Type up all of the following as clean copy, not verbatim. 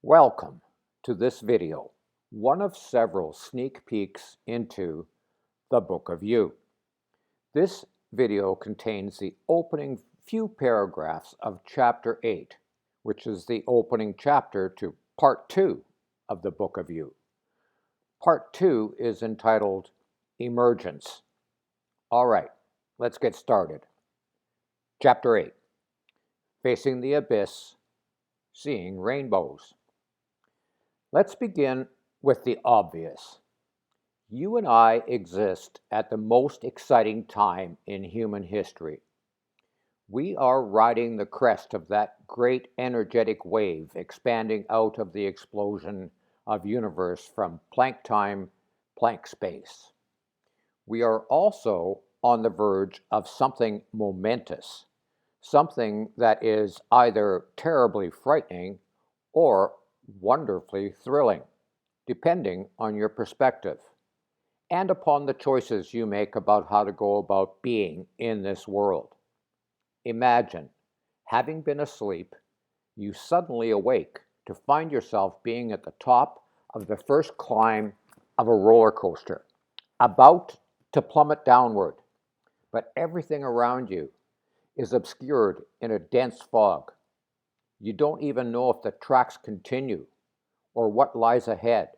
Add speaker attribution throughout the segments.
Speaker 1: Welcome to this video, one of several sneak peeks into the Book of You. This video contains the opening few paragraphs of Chapter 8, which is the opening chapter to Part 2 of the Book of You. Part 2 is entitled Emergence. All right, let's get started. Chapter 8, Facing the Abyss, Seeing Rainbows. Let's begin with the obvious. You and I exist at the most exciting time in human history. We are riding the crest of that great energetic wave expanding out of the explosion of universe from Planck time, Planck space. We are also on the verge of something momentous, something that is either terribly frightening or wonderfully thrilling, depending on your perspective and upon the choices you make about how to go about being in this world. Imagine, having been asleep, you suddenly awake to find yourself being at the top of the first climb of a roller coaster, about to plummet downward, but everything around you is obscured in a dense fog. You don't even know if the tracks continue or what lies ahead.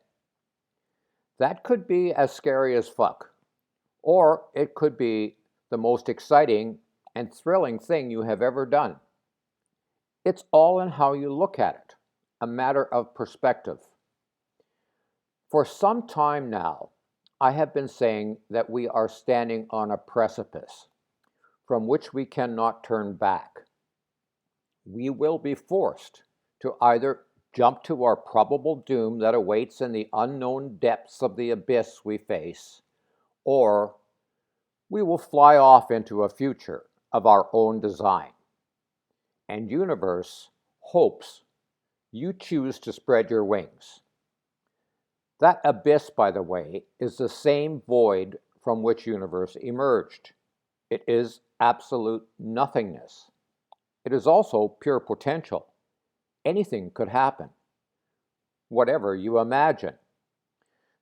Speaker 1: That could be as scary as fuck, or it could be the most exciting and thrilling thing you have ever done. It's all in how you look at it, a matter of perspective. For some time now, I have been saying that we are standing on a precipice from which we cannot turn back. We will be forced to either jump to our probable doom that awaits in the unknown depths of the abyss we face, or we will fly off into a future of our own design. And universe hopes you choose to spread your wings. That abyss, by the way, is the same void from which universe emerged. It is absolute nothingness. It is also pure potential. Anything could happen, whatever you imagine.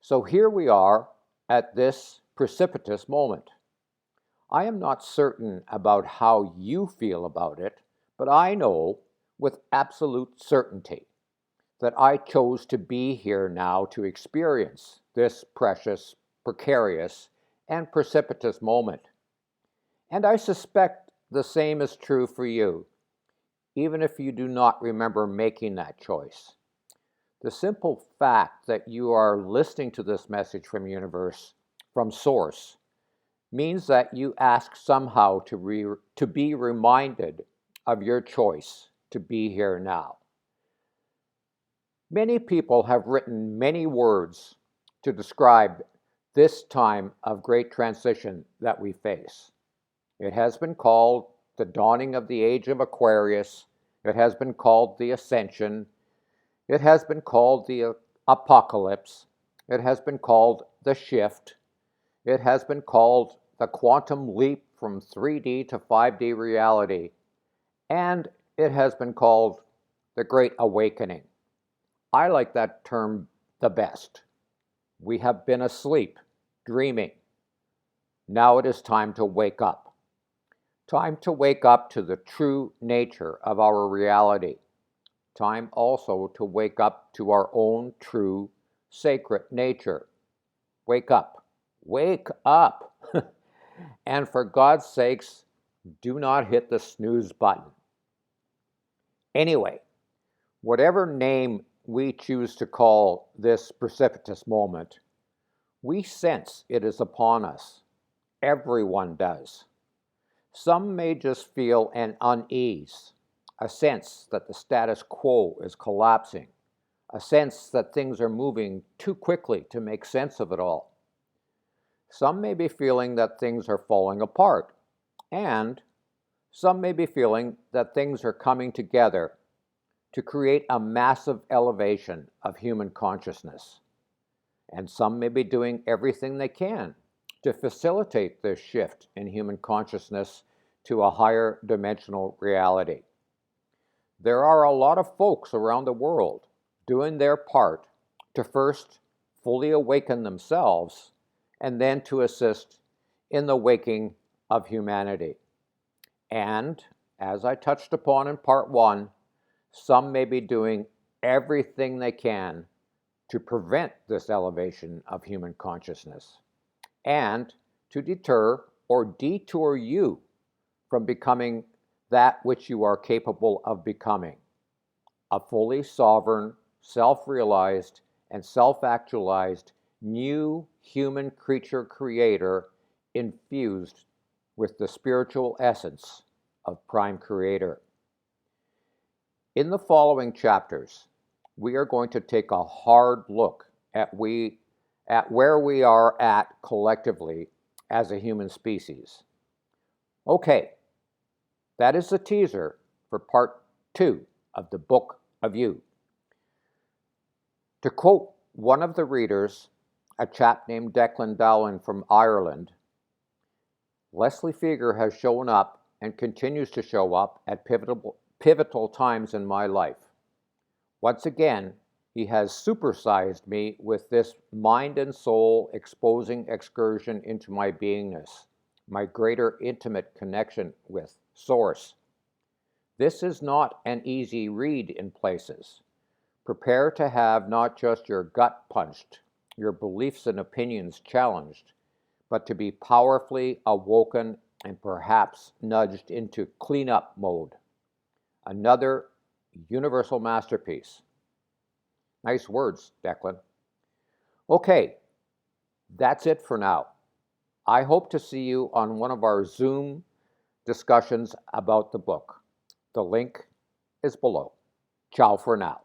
Speaker 1: So here we are at this precipitous moment. I am not certain about how you feel about it, but I know with absolute certainty that I chose to be here now to experience this precious, precarious, and precipitous moment. And I suspect the same is true for you, even if you do not remember making that choice. The simple fact that you are listening to this message from universe, from source, means that you ask somehow to be reminded of your choice to be here now. Many people have written many words to describe this time of great transition that we face. It has been called the dawning of the age of Aquarius. It has been called the ascension. It has been called the apocalypse. It has been called the shift. It has been called the quantum leap from 3D to 5D reality. And it has been called the Great Awakening. I like that term the best. We have been asleep, dreaming. Now it is time to wake up. Time to wake up to the true nature of our reality. Time also to wake up to our own true, sacred nature. Wake up. Wake up! And for God's sakes, do not hit the snooze button. Anyway, whatever name we choose to call this precipitous moment, we sense it is upon us. Everyone does. Some may just feel an unease, a sense that the status quo is collapsing, a sense that things are moving too quickly to make sense of it all. Some may be feeling that things are falling apart, and some may be feeling that things are coming together to create a massive elevation of human consciousness. And some may be doing everything they can to facilitate this shift in human consciousness to a higher dimensional reality. There are a lot of folks around the world doing their part to first fully awaken themselves and then to assist in the waking of humanity. And, as I touched upon in part 1, some may be doing everything they can to prevent this elevation of human consciousness and to deter or detour you from becoming that which you are capable of becoming, a fully sovereign, self-realized, and self-actualized new human creature creator infused with the spiritual essence of Prime Creator. In the following chapters, we are going to take a hard look at where we are at collectively as a human species. Okay, that is the teaser for part 2 of the Book of You. To quote one of the readers, a chap named Declan Dowling from Ireland, Leslie Fieger has shown up and continues to show up at pivotal times in my life. Once again, he has supersized me with this mind and soul exposing excursion into my beingness, my greater intimate connection with Source. This is not an easy read in places. Prepare to have not just your gut punched, your beliefs and opinions challenged, but to be powerfully awoken and perhaps nudged into cleanup mode. Another universal masterpiece. Nice words, Declan. Okay, that's it for now. I hope to see you on one of our Zoom discussions about the book. The link is below. Ciao for now.